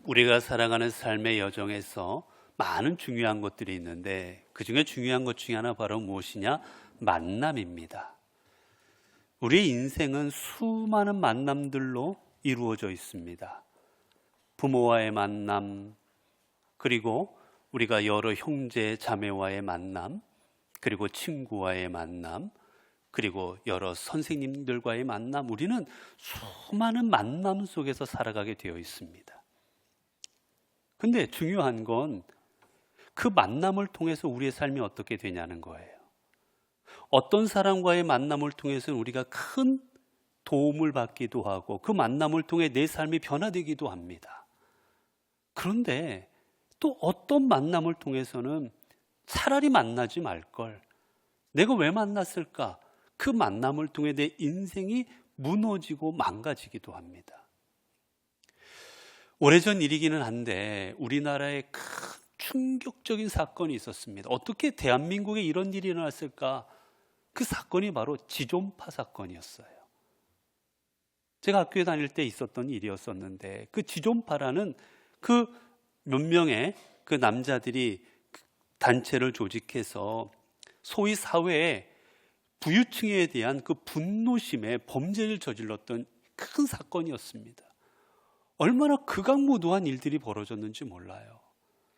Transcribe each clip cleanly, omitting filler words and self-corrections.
우리가 살아가는 삶의 여정에서 많은 중요한 것들이 있는데 그 중에 중요한 것 중에 하나 바로 무엇이냐? 만남입니다. 우리 인생은 수많은 만남들로 이루어져 있습니다. 부모와의 만남, 그리고 우리가 여러 형제 자매와의 만남, 그리고 친구와의 만남, 그리고 여러 선생님들과의 만남, 우리는 수많은 만남 속에서 살아가게 되어 있습니다. 근데 중요한 건 그 만남을 통해서 우리의 삶이 어떻게 되냐는 거예요. 어떤 사람과의 만남을 통해서 우리가 큰 도움을 받기도 하고 그 만남을 통해 내 삶이 변화되기도 합니다. 그런데 또 어떤 만남을 통해서는 차라리 만나지 말걸, 내가 왜 만났을까? 그 만남을 통해 내 인생이 무너지고 망가지기도 합니다. 오래전 일이기는 한데 우리나라에 큰 충격적인 사건이 있었습니다. 어떻게 대한민국에 이런 일이 일어났을까? 그 사건이 바로 지존파 사건이었어요. 제가 학교에 다닐 때 있었던 일이었었는데 그 지존파라는 그 몇 명의 그 남자들이 단체를 조직해서 소위 사회에 부유층에 대한 그 분노심에 범죄를 저질렀던 큰 사건이었습니다. 얼마나 극악무도한 일들이 벌어졌는지 몰라요.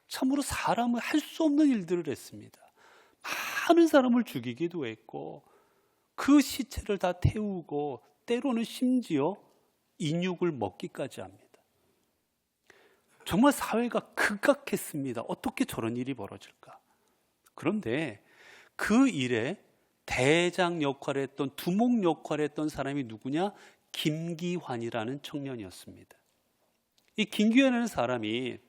참으로 사람은 할 수 없는 일들을 했습니다. 많은 사람을 죽이기도 했고 그 시체를 다 태우고 때로는 심지어 인육을 먹기까지 합니다. 정말 사회가 극악했습니다. 어떻게 저런 일이 벌어질까? 그런데 그 일에 대장 역할을 했던, 두목 역할을 했던 사람이 누구냐? 김기환이라는 청년이었습니다. 이 김기환이라는 사람이,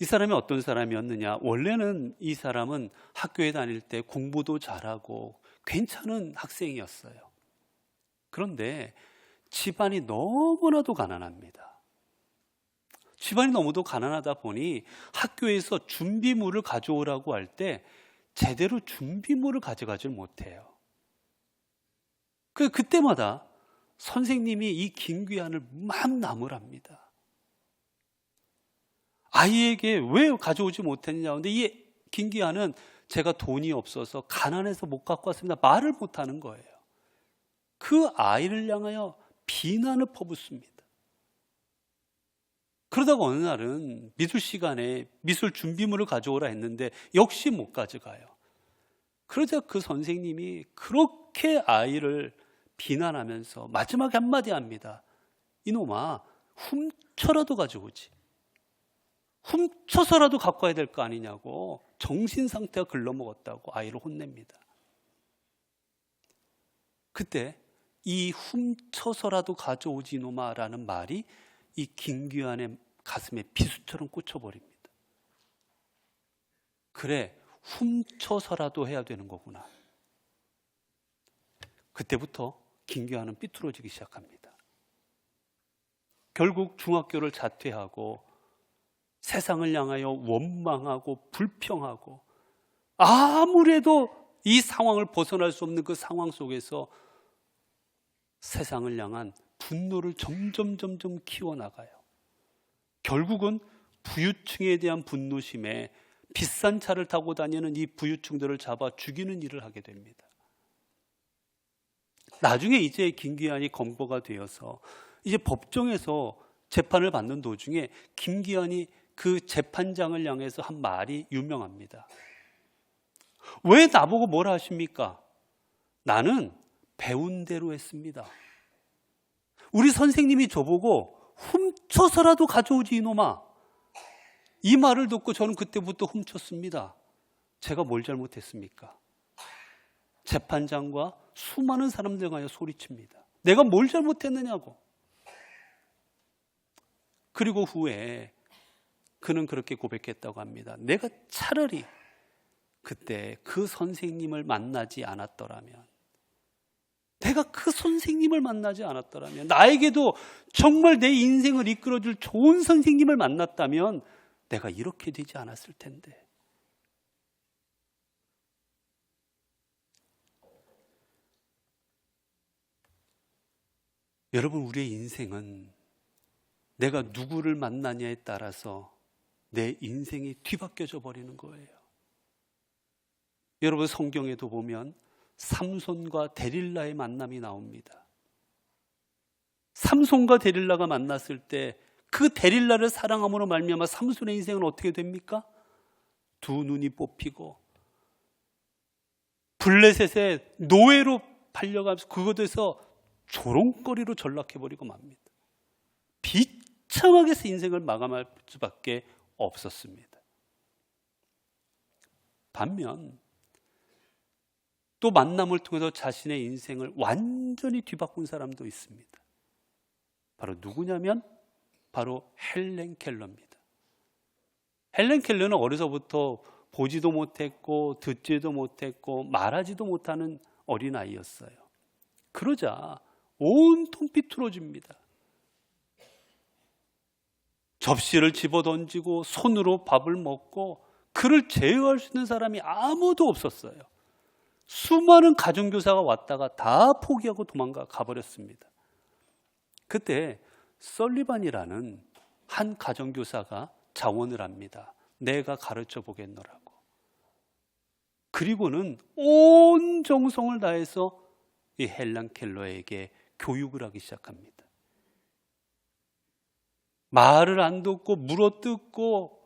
이 사람이 어떤 사람이었느냐? 원래는 이 사람은 학교에 다닐 때 공부도 잘하고 괜찮은 학생이었어요. 그런데 집안이 너무나도 가난합니다. 집안이 너무도 가난하다 보니 학교에서 준비물을 가져오라고 할 때 제대로 준비물을 가져가질 못해요. 그때마다 선생님이 이 김귀환을 만나무랍니다. 아이에게 왜 가져오지 못했냐? 근데 이 김귀환은 제가 돈이 없어서 가난해서 못 갖고 왔습니다. 말을 못하는 거예요. 그 아이를 향하여 비난을 퍼붓습니다. 그러다가 어느 날은 미술 시간에 미술 준비물을 가져오라 했는데 역시 못 가져가요. 그러자 그 선생님이 그렇게 아이를 비난하면서 마지막에 한마디 합니다. 이놈아, 훔쳐라도 가져오지. 훔쳐서라도 갖고 와야 될 거 아니냐고, 정신 상태가 글러먹었다고 아이를 혼냅니다. 그때 이 훔쳐서라도 가져오지 이놈아 라는 말이 이 김귀환의 가슴에 비수처럼 꽂혀버립니다. 그래, 훔쳐서라도 해야 되는 거구나. 그때부터 김귀환은 삐뚤어지기 시작합니다. 결국 중학교를 자퇴하고 세상을 향하여 원망하고 불평하고 아무래도 이 상황을 벗어날 수 없는 그 상황 속에서 세상을 향한 분노를 점점 키워나가요. 결국은 부유층에 대한 분노심에 비싼 차를 타고 다니는 이 부유층들을 잡아 죽이는 일을 하게 됩니다. 나중에 이제 김귀환이 검거가 되어서 이제 법정에서 재판을 받는 도중에 김귀환이 그 재판장을 향해서 한 말이 유명합니다. 왜 나보고 뭐라 하십니까? 나는 배운 대로 했습니다. 우리 선생님이 저보고 훔쳐서라도 가져오지 이놈아, 이 말을 듣고 저는 그때부터 훔쳤습니다. 제가 뭘 잘못했습니까? 재판장과 수많은 사람들 가여 소리칩니다. 내가 뭘 잘못했느냐고. 그리고 후에 그는 그렇게 고백했다고 합니다. 내가 차라리 그때 그 선생님을 만나지 않았더라면, 내가 그 선생님을 만나지 않았더라면, 나에게도 정말 내 인생을 이끌어줄 좋은 선생님을 만났다면 내가 이렇게 되지 않았을 텐데. 여러분, 우리의 인생은 내가 누구를 만나냐에 따라서 내 인생이 뒤바뀌어져 버리는 거예요. 여러분, 성경에도 보면 삼손과 데릴라의 만남이 나옵니다. 삼손과 데릴라가 만났을 때 그 데릴라를 사랑함으로 말미암아 삼손의 인생은 어떻게 됩니까? 두 눈이 뽑히고 블레셋의 노예로 팔려가면서 그곳에서 조롱거리로 전락해버리고 맙니다. 비참하게 인생을 마감할 수밖에 없었습니다. 반면 또 만남을 통해서 자신의 인생을 완전히 뒤바꾼 사람도 있습니다. 바로 누구냐면 바로 헬렌 켈러입니다. 헬렌 켈러는 어려서부터 보지도 못했고 듣지도 못했고 말하지도 못하는 어린아이였어요. 그러자 온통 비뚤어집니다. 접시를 집어던지고 손으로 밥을 먹고 그를 제어할 수 있는 사람이 아무도 없었어요. 수많은 가정교사가 왔다가 다 포기하고 도망가 가버렸습니다. 그때 설리반이라는 한 가정교사가 자원을 합니다. 내가 가르쳐 보겠노라고. 그리고는 온 정성을 다해서 이 헬렌 켈러에게 교육을 하기 시작합니다. 말을 안 듣고 물어뜯고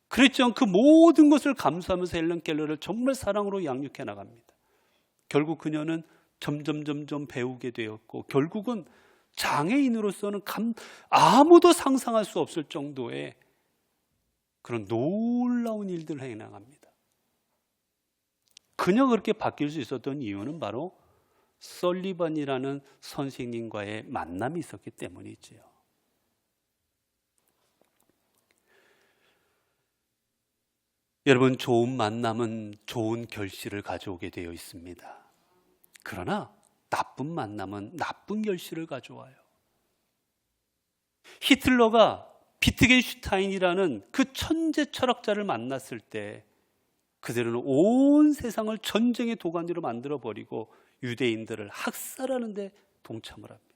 그랬지만 그 모든 것을 감수하면서 헬렌 켈러를 정말 사랑으로 양육해 나갑니다. 결국 그녀는 점점 배우게 되었고 결국은 장애인으로서는 아무도 상상할 수 없을 정도의 그런 놀라운 일들을 해 나갑니다. 그녀가 그렇게 바뀔 수 있었던 이유는 바로 설리반이라는 선생님과의 만남이 있었기 때문이지요. 여러분, 좋은 만남은 좋은 결실을 가져오게 되어 있습니다. 그러나 나쁜 만남은 나쁜 결실을 가져와요. 히틀러가 비트겐슈타인이라는 그 천재 철학자를 만났을 때 그들은 온 세상을 전쟁의 도가니로 만들어버리고 유대인들을 학살하는 데 동참을 합니다.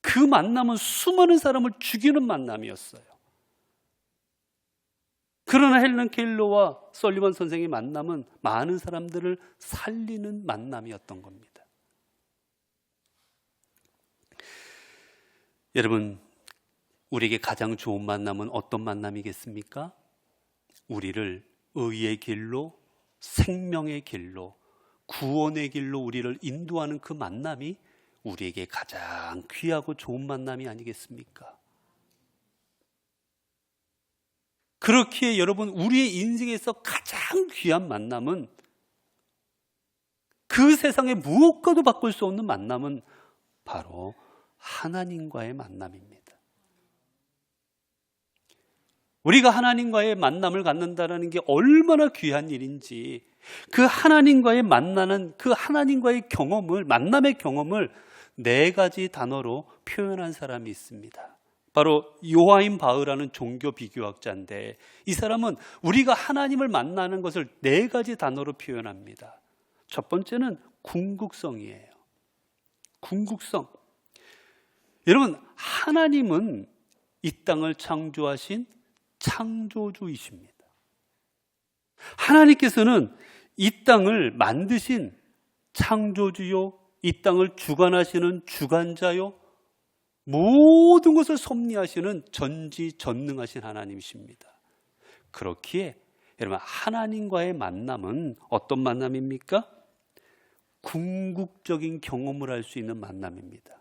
그 만남은 수많은 사람을 죽이는 만남이었어요. 그러나 헬렌 켈러와 설리반 선생의 만남은 많은 사람들을 살리는 만남이었던 겁니다. 여러분, 우리에게 가장 좋은 만남은 어떤 만남이겠습니까? 우리를 의의 길로, 생명의 길로, 구원의 길로 우리를 인도하는 그 만남이 우리에게 가장 귀하고 좋은 만남이 아니겠습니까? 그렇기에 여러분, 우리의 인생에서 가장 귀한 만남은 그 세상의 무엇과도 바꿀 수 없는 만남은 바로 하나님과의 만남입니다. 우리가 하나님과의 만남을 갖는다는 게 얼마나 귀한 일인지 그 하나님과의 만나는 그 하나님과의 경험을, 만남의 경험을 4가지 단어로 표현한 사람이 있습니다. 바로 요하임 바흐라는 종교 비교학자인데 이 사람은 우리가 하나님을 만나는 것을 4가지 단어로 표현합니다. 첫 번째는 궁극성이에요. 궁극성. 여러분, 하나님은 이 땅을 창조하신 창조주이십니다. 하나님께서는 이 땅을 만드신 창조주요, 이 땅을 주관하시는 주관자요, 모든 것을 섭리하시는 전지전능하신 하나님이십니다. 그렇기에 여러분, 하나님과의 만남은 어떤 만남입니까? 궁극적인 경험을 할 수 있는 만남입니다.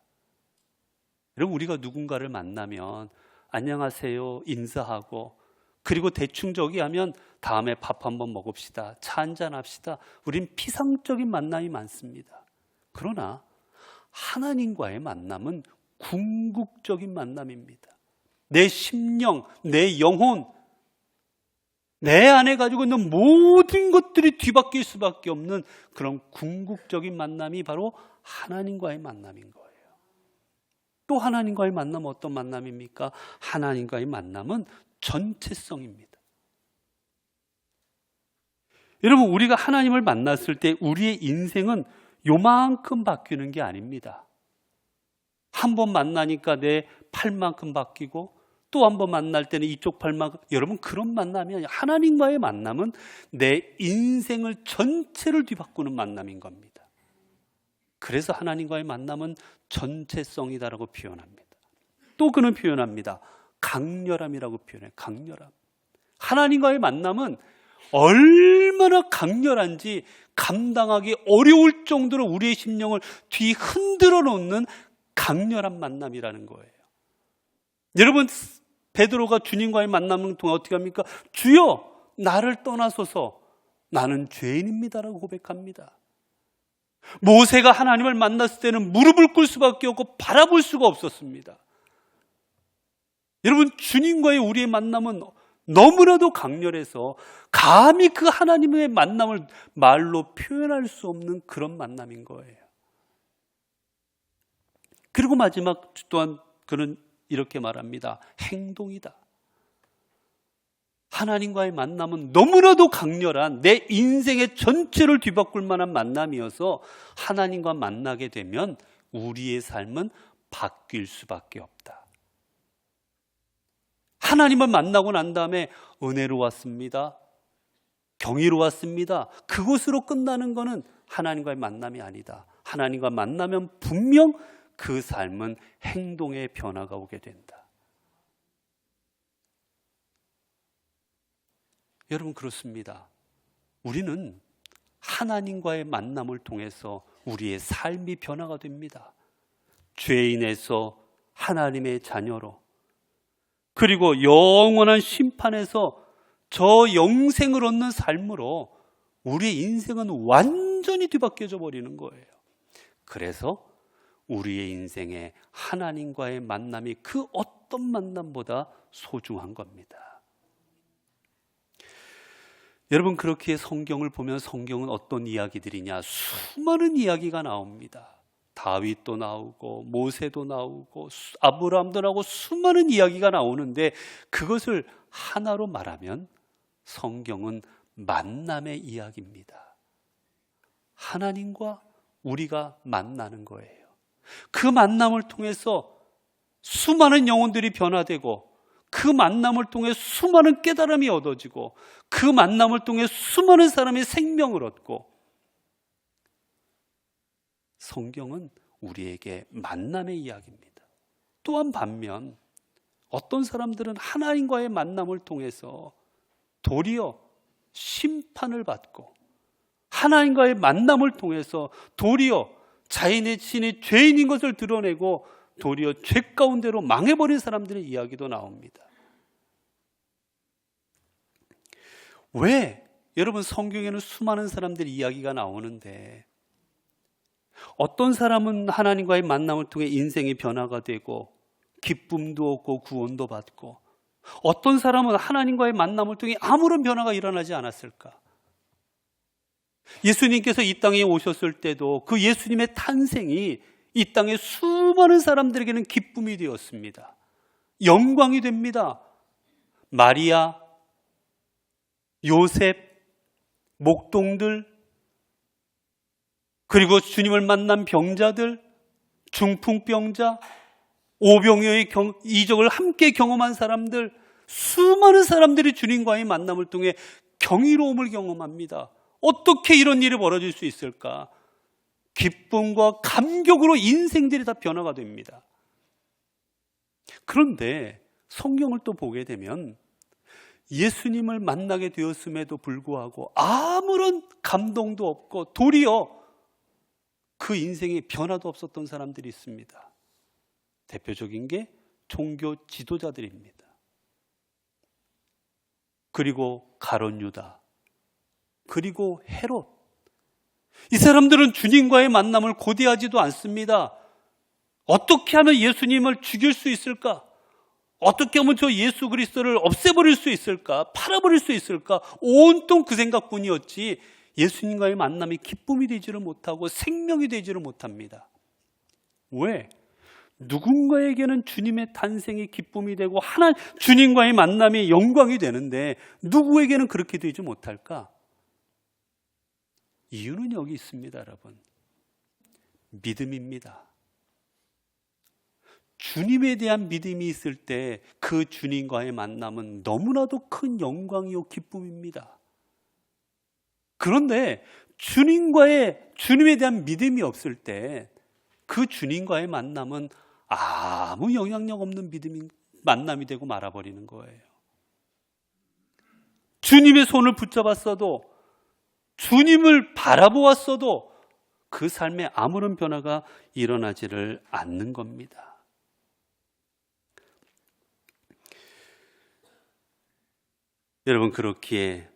여러분, 우리가 누군가를 만나면 안녕하세요 인사하고 그리고 대충 저기 하면 다음에 밥 한번 먹읍시다, 차 한잔 합시다. 우린 피상적인 만남이 많습니다. 그러나 하나님과의 만남은 궁극적인 만남입니다. 내 심령, 내 영혼, 내 안에 가지고 있는 모든 것들이 뒤바뀔 수밖에 없는 그런 궁극적인 만남이 바로 하나님과의 만남인 거예요. 또 하나님과의 만남은 어떤 만남입니까? 하나님과의 만남은 전체성입니다. 여러분, 우리가 하나님을 만났을 때 우리의 인생은 요만큼 바뀌는 게 아닙니다. 한 번 만나니까 내 팔만큼 바뀌고 또 한 번 만날 때는 이쪽 팔만큼. 여러분, 그런 만남이 아니에요. 하나님과의 만남은 내 인생을 전체를 뒤바꾸는 만남인 겁니다. 그래서 하나님과의 만남은 전체성이다라고 표현합니다. 또 그는 표현합니다. 강렬함이라고 표현해요. 강렬함. 하나님과의 만남은 얼마나 강렬한지 감당하기 어려울 정도로 우리의 심령을 뒤흔들어 놓는 강렬한 만남이라는 거예요. 여러분, 베드로가 주님과의 만남을 통해 어떻게 합니까? 주여, 나를 떠나소서, 나는 죄인입니다라고 고백합니다. 모세가 하나님을 만났을 때는 무릎을 꿇을 수밖에 없고 바라볼 수가 없었습니다. 여러분, 주님과의 우리의 만남은 너무나도 강렬해서 감히 그 하나님의 만남을 말로 표현할 수 없는 그런 만남인 거예요. 그리고 마지막 또한 그는 이렇게 말합니다. 행동이다. 하나님과의 만남은 너무나도 강렬한 내 인생의 전체를 뒤바꿀 만한 만남이어서 하나님과 만나게 되면 우리의 삶은 바뀔 수밖에 없다. 하나님을 만나고 난 다음에 은혜로웠습니다, 경이로웠습니다, 그것으로 끝나는 것은 하나님과의 만남이 아니다. 하나님과 만나면 분명 그 삶은 행동의 변화가 오게 된다. 여러분, 그렇습니다. 우리는 하나님과의 만남을 통해서 우리의 삶이 변화가 됩니다. 죄인에서 하나님의 자녀로, 그리고 영원한 심판에서 저 영생을 얻는 삶으로 우리의 인생은 완전히 뒤바뀌어져 버리는 거예요. 그래서 우리의 인생에 하나님과의 만남이 그 어떤 만남보다 소중한 겁니다. 여러분, 그렇게 성경을 보면 성경은 어떤 이야기들이냐? 수많은 이야기가 나옵니다. 다윗도 나오고 모세도 나오고 아브라함도 나오고 수많은 이야기가 나오는데 그것을 하나로 말하면 성경은 만남의 이야기입니다. 하나님과 우리가 만나는 거예요. 그 만남을 통해서 수많은 영혼들이 변화되고, 그 만남을 통해 수많은 깨달음이 얻어지고, 그 만남을 통해 수많은 사람이 생명을 얻고, 성경은 우리에게 만남의 이야기입니다. 또한 반면 어떤 사람들은 하나님과의 만남을 통해서 도리어 심판을 받고, 하나님과의 만남을 통해서 도리어 자신의 죄인인 것을 드러내고 도리어 죄 가운데로 망해버린 사람들의 이야기도 나옵니다. 왜? 여러분, 성경에는 수많은 사람들의 이야기가 나오는데 어떤 사람은 하나님과의 만남을 통해 인생이 변화가 되고 기쁨도 얻고 구원도 받고, 어떤 사람은 하나님과의 만남을 통해 아무런 변화가 일어나지 않았을까? 예수님께서 이 땅에 오셨을 때도 그 예수님의 탄생이 이 땅의 수많은 사람들에게는 기쁨이 되었습니다. 영광이 됩니다. 마리아, 요셉, 목동들, 그리고 주님을 만난 병자들, 중풍병자, 오병이어의 이적을 함께 경험한 사람들, 수많은 사람들이 주님과의 만남을 통해 경이로움을 경험합니다. 어떻게 이런 일이 벌어질 수 있을까? 기쁨과 감격으로 인생들이 다 변화가 됩니다. 그런데 성경을 또 보게 되면 예수님을 만나게 되었음에도 불구하고 아무런 감동도 없고 도리어 그 인생에 변화도 없었던 사람들이 있습니다. 대표적인 게 종교 지도자들입니다. 그리고 가룟 유다, 그리고 헤롯. 이 사람들은 주님과의 만남을 고대하지도 않습니다. 어떻게 하면 예수님을 죽일 수 있을까? 어떻게 하면 저 예수 그리스도를 없애버릴 수 있을까? 팔아버릴 수 있을까? 온통 그 생각뿐이었지 예수님과의 만남이 기쁨이 되지를 못하고 생명이 되지를 못합니다. 왜? 누군가에게는 주님의 탄생이 기쁨이 되고 주님과의 만남이 영광이 되는데 누구에게는 그렇게 되지 못할까? 이유는 여기 있습니다, 여러분. 믿음입니다. 주님에 대한 믿음이 있을 때 그 주님과의 만남은 너무나도 큰 영광이요 기쁨입니다. 그런데 주님에 대한 믿음이 없을 때 그 주님과의 만남은 아무 영향력 없는 만남이 되고 말아버리는 거예요. 주님의 손을 붙잡았어도, 주님을 바라보았어도 그 삶에 아무런 변화가 일어나지를 않는 겁니다. 여러분, 그렇기에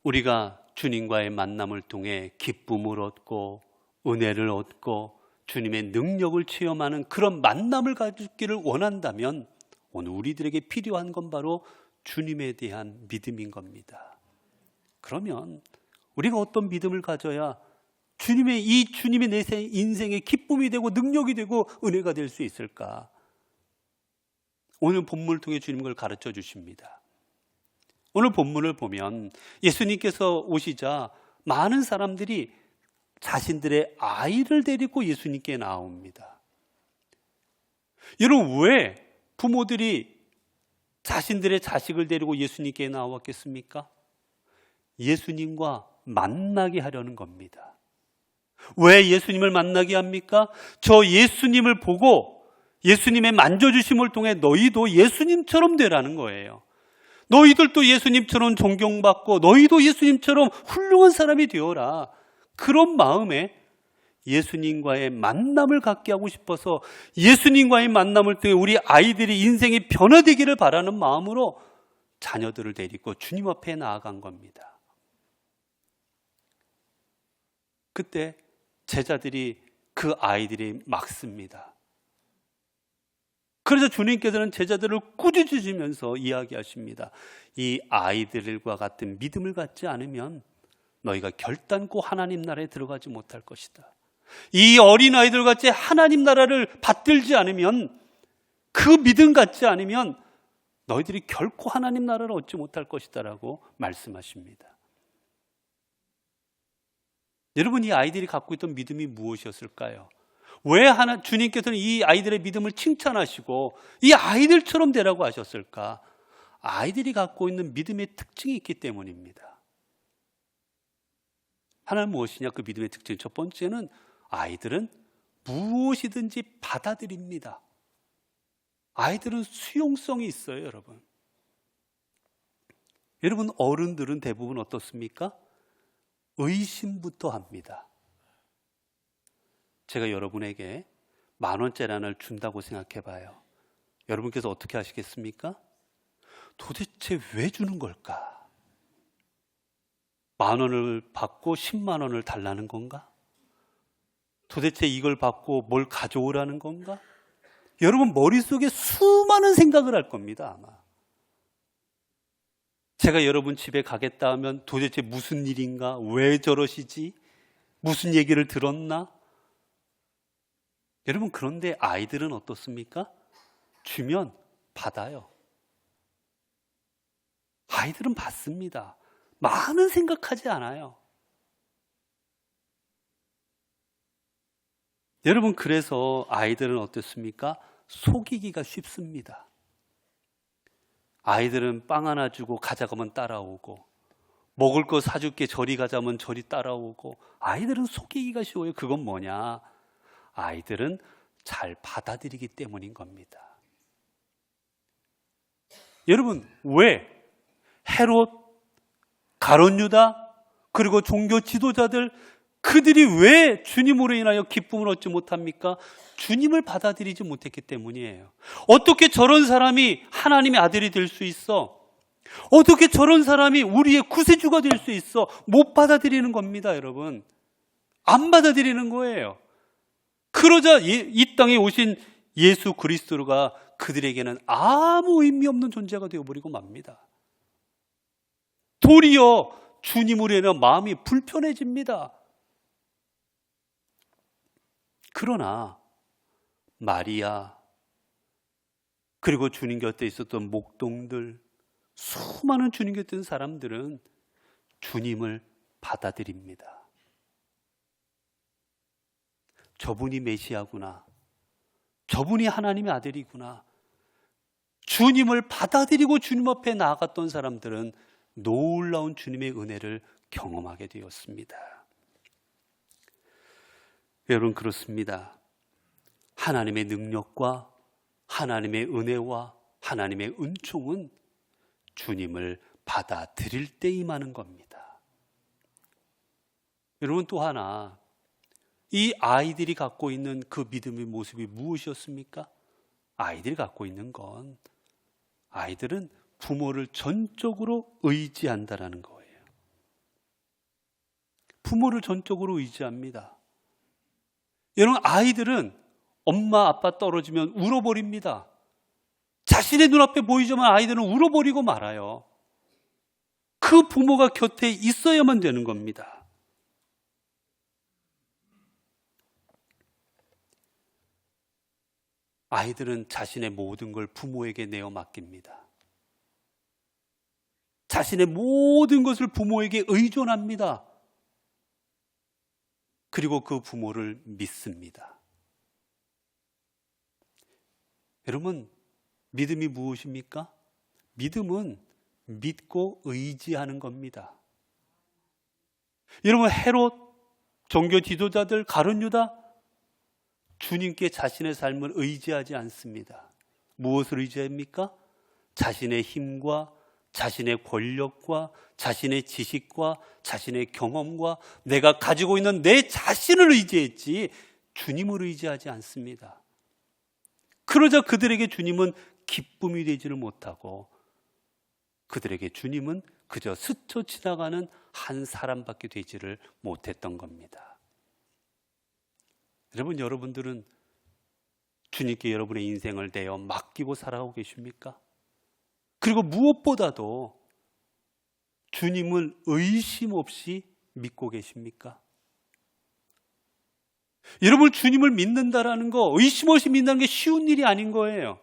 우리가 주님과의 만남을 통해 기쁨을 얻고 은혜를 얻고 주님의 능력을 체험하는 그런 만남을 가지기를 원한다면 오늘 우리들에게 필요한 건 바로 주님에 대한 믿음인 겁니다. 그러면 우리가 어떤 믿음을 가져야 주님의 내 인생의 기쁨이 되고 능력이 되고 은혜가 될 수 있을까? 오늘 본문을 통해 주님 그걸 가르쳐 주십니다. 오늘 본문을 보면 예수님께서 오시자 많은 사람들이 자신들의 아이를 데리고 예수님께 나옵니다. 여러분, 왜 부모들이 자신들의 자식을 데리고 예수님께 나왔겠습니까? 예수님과 만나게 하려는 겁니다. 왜 예수님을 만나게 합니까? 저 예수님을 보고 예수님의 만져주심을 통해 너희도 예수님처럼 되라는 거예요. 너희들도 예수님처럼 존경받고 너희도 예수님처럼 훌륭한 사람이 되어라. 그런 마음에 예수님과의 만남을 갖게 하고 싶어서 예수님과의 만남을 통해 우리 아이들이 인생이 변화되기를 바라는 마음으로 자녀들을 데리고 주님 앞에 나아간 겁니다. 그때 제자들이 그 아이들이 막습니다. 그래서 주님께서는 제자들을 꾸짖으시면서 이야기하십니다. 이 아이들과 같은 믿음을 갖지 않으면 너희가 결단코 하나님 나라에 들어가지 못할 것이다. 이 어린아이들 같이 하나님 나라를 받들지 않으면, 그 믿음 갖지 않으면 너희들이 결코 하나님 나라를 얻지 못할 것이다 라고 말씀하십니다. 여러분, 이 아이들이 갖고 있던 믿음이 무엇이었을까요? 왜 주님께서는 이 아이들의 믿음을 칭찬하시고 이 아이들처럼 되라고 하셨을까? 아이들이 갖고 있는 믿음의 특징이 있기 때문입니다. 하나는 무엇이냐? 그 믿음의 특징 첫 번째는 아이들은 무엇이든지 받아들입니다. 아이들은 수용성이 있어요, 여러분. 여러분, 어른들은 대부분 어떻습니까? 의심부터 합니다. 제가 여러분에게 10,000원짜리 하나를 준다고 생각해 봐요. 여러분께서 어떻게 하시겠습니까? 도대체 왜 주는 걸까? 10,000원을 받고 10만 원을 달라는 건가? 도대체 이걸 받고 뭘 가져오라는 건가? 여러분 머릿속에 수많은 생각을 할 겁니다, 아마. 제가 여러분 집에 가겠다 하면 도대체 무슨 일인가? 왜 저러시지? 무슨 얘기를 들었나? 여러분, 그런데 아이들은 어떻습니까? 주면 받아요. 아이들은 받습니다. 많은 생각하지 않아요. 여러분, 그래서 아이들은 어떻습니까? 속이기가 쉽습니다. 아이들은 빵 하나 주고 가자고 하면 따라오고, 먹을 거 사줄게 저리 가자면 저리 따라오고, 아이들은 속이기가 쉬워요. 그건 뭐냐? 아이들은 잘 받아들이기 때문인 겁니다. 여러분, 왜 헤롯, 가룟 유다, 그리고 종교 지도자들, 그들이 왜 주님으로 인하여 기쁨을 얻지 못합니까? 주님을 받아들이지 못했기 때문이에요. 어떻게 저런 사람이 하나님의 아들이 될 수 있어? 어떻게 저런 사람이 우리의 구세주가 될 수 있어? 못 받아들이는 겁니다, 여러분. 안 받아들이는 거예요. 그러자 이 땅에 오신 예수 그리스도가 그들에게는 아무 의미 없는 존재가 되어버리고 맙니다. 도리어 주님으로 인해 마음이 불편해집니다. 그러나 마리아, 그리고 주님 곁에 있었던 목동들, 수많은 주님 곁에 있는 사람들은 주님을 받아들입니다. 저분이 메시아구나, 저분이 하나님의 아들이구나. 주님을 받아들이고 주님 앞에 나아갔던 사람들은 놀라운 주님의 은혜를 경험하게 되었습니다. 여러분, 그렇습니다. 하나님의 능력과 하나님의 은혜와 하나님의 은총은 주님을 받아들일 때 임하는 겁니다. 여러분, 또 하나, 이 아이들이 갖고 있는 그 믿음의 모습이 무엇이었습니까? 아이들이 갖고 있는 건, 아이들은 부모를 전적으로 의지한다라는 거예요. 부모를 전적으로 의지합니다. 여러분, 아이들은 엄마 아빠 떨어지면 울어버립니다. 자신의 눈앞에 보이지만 아이들은 울어버리고 말아요. 그 부모가 곁에 있어야만 되는 겁니다. 아이들은 자신의 모든 걸 부모에게 내어 맡깁니다. 자신의 모든 것을 부모에게 의존합니다. 그리고 그 부모를 믿습니다. 여러분, 믿음이 무엇입니까? 믿음은 믿고 의지하는 겁니다. 여러분, 헤롯, 종교 지도자들, 가룟 유다, 주님께 자신의 삶을 의지하지 않습니다. 무엇을 의지합니까? 자신의 힘과 자신의 권력과 자신의 지식과 자신의 경험과 내가 가지고 있는 내 자신을 의지했지 주님을 의지하지 않습니다. 그러자 그들에게 주님은 기쁨이 되지를 못하고 그들에게 주님은 그저 스쳐 지나가는 한 사람밖에 되지를 못했던 겁니다. 여러분, 여러분들은 주님께 여러분의 인생을 내어 맡기고 살아오고 계십니까? 그리고 무엇보다도 주님을 의심 없이 믿고 계십니까? 여러분, 주님을 믿는다라는 거, 의심 없이 믿는 게 쉬운 일이 아닌 거예요.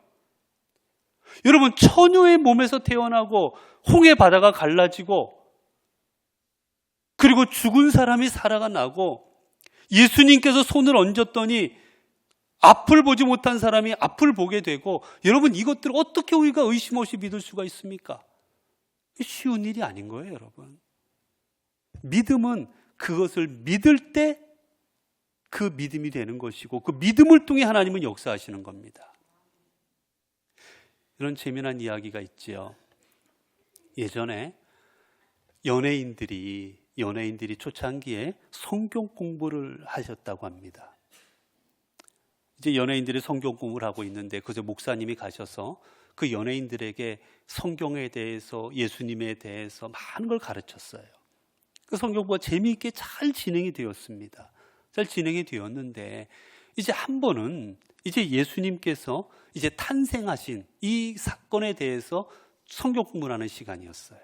여러분, 처녀의 몸에서 태어나고 홍해 바다가 갈라지고 그리고 죽은 사람이 살아가 나고 예수님께서 손을 얹었더니 앞을 보지 못한 사람이 앞을 보게 되고, 여러분, 이것들을 어떻게 우리가 의심 없이 믿을 수가 있습니까? 쉬운 일이 아닌 거예요, 여러분. 믿음은 그것을 믿을 때 그 믿음이 되는 것이고 그 믿음을 통해 하나님은 역사하시는 겁니다. 이런 재미난 이야기가 있지요. 예전에 연예인들이 초창기에 성경 공부를 하셨다고 합니다. 이제 연예인들이 성경 공부를 하고 있는데 그저 목사님이 가셔서 그 연예인들에게 성경에 대해서, 예수님에 대해서 많은 걸 가르쳤어요. 그 성경 공부가 재미있게 잘 진행이 되었습니다. 잘 진행이 되었는데 이제 한 번은 이제 예수님께서 이제 탄생하신 이 사건에 대해서 성경 공부를 하는 시간이었어요.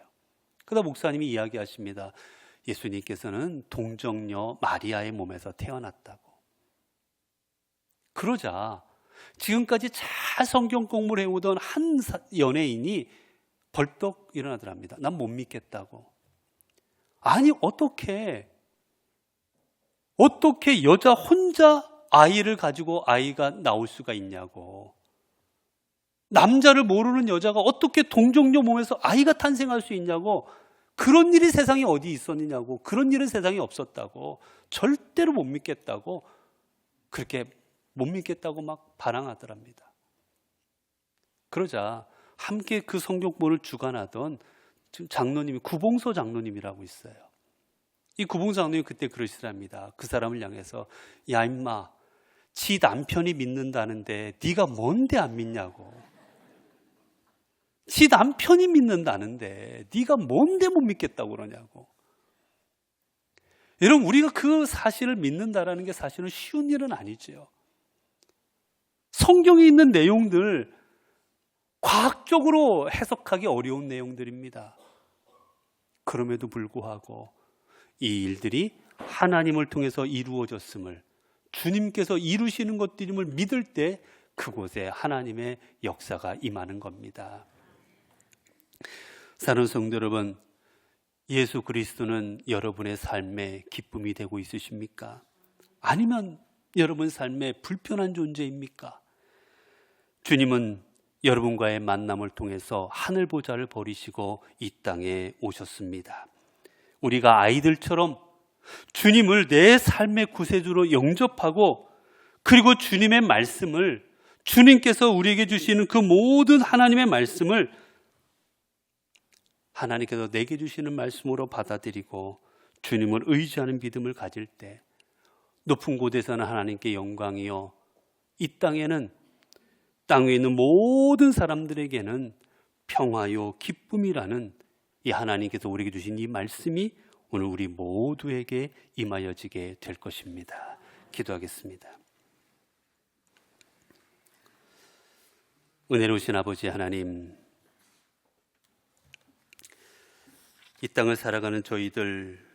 그러다 목사님이 이야기하십니다. 예수님께서는 동정녀 마리아의 몸에서 태어났다고. 그러자 지금까지 잘 성경 공부를 해오던 한 연예인이 벌떡 일어나더랍니다. 난 못 믿겠다고. 아니, 어떻게 여자 혼자 아이를 가지고 아이가 나올 수가 있냐고. 남자를 모르는 여자가 어떻게 동정녀 몸에서 아이가 탄생할 수 있냐고. 그런 일이 세상에 어디 있었느냐고. 그런 일은 세상에 없었다고. 절대로 못 믿겠다고. 그렇게 못 믿겠다고 막 반항하더랍니다. 그러자 함께 그 성경본을 주관하던 장로님이, 구봉서 장로님이라고 있어요. 이 구봉서 장로님이 그때 그러시랍니다. 그 사람을 향해서, 야 임마, 지 남편이 믿는다는데 네가 뭔데 안 믿냐고. 지 남편이 믿는다는데 네가 뭔데 못 믿겠다고 그러냐고. 여러분, 우리가 그 사실을 믿는다라는 게 사실은 쉬운 일은 아니죠. 성경에 있는 내용들, 과학적으로 해석하기 어려운 내용들입니다. 그럼에도 불구하고 이 일들이 하나님을 통해서 이루어졌음을, 주님께서 이루시는 것들임을 믿을 때 그곳에 하나님의 역사가 임하는 겁니다. 사랑하는 성도 여러분, 예수 그리스도는 여러분의 삶에 기쁨이 되고 있으십니까? 아니면 여러분 삶에 불편한 존재입니까? 주님은 여러분과의 만남을 통해서 하늘 보좌를 버리시고 이 땅에 오셨습니다. 우리가 아이들처럼 주님을 내 삶의 구세주로 영접하고, 그리고 주님의 말씀을, 주님께서 우리에게 주시는 그 모든 하나님의 말씀을 하나님께서 내게 주시는 말씀으로 받아들이고 주님을 의지하는 믿음을 가질 때, 높은 곳에서는 하나님께 영광이요, 이 땅에는, 땅 위에 있는 모든 사람들에게는 평화요 기쁨이라는 이 하나님께서 우리에게 주신 이 말씀이 오늘 우리 모두에게 임하여지게 될 것입니다. 기도하겠습니다. 은혜로우신 아버지 하나님, 이 땅을 살아가는 저희들,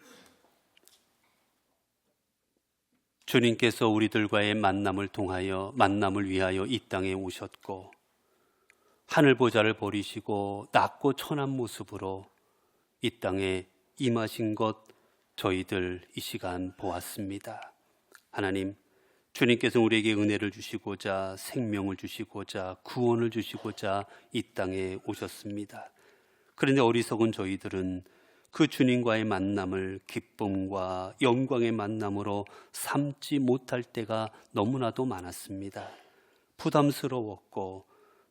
주님께서 우리들과의 만남을 통하여, 만남을 위하여 이 땅에 오셨고, 하늘 보좌를 버리시고 낮고 천한 모습으로 이 땅에 임하신 것 저희들 이 시간 보았습니다. 하나님, 주님께서 우리에게 은혜를 주시고자, 생명을 주시고자, 구원을 주시고자 이 땅에 오셨습니다. 그런데 어리석은 저희들은 그 주님과의 만남을 기쁨과 영광의 만남으로 삼지 못할 때가 너무나도 많았습니다. 부담스러웠고,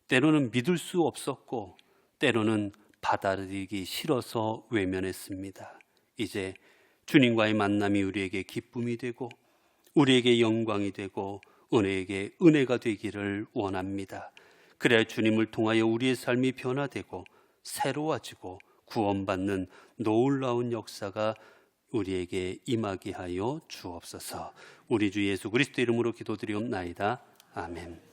때로는 믿을 수 없었고, 때로는 받아들이기 싫어서 외면했습니다. 이제 주님과의 만남이 우리에게 기쁨이 되고, 우리에게 영광이 되고, 은혜에게 은혜가 되기를 원합니다. 그래야 주님을 통하여 우리의 삶이 변화되고 새로워지고 구원받는 놀라운 역사가 우리에게 임하게 하여 주옵소서. 우리 주 예수 그리스도 이름으로 기도드리옵나이다. 아멘.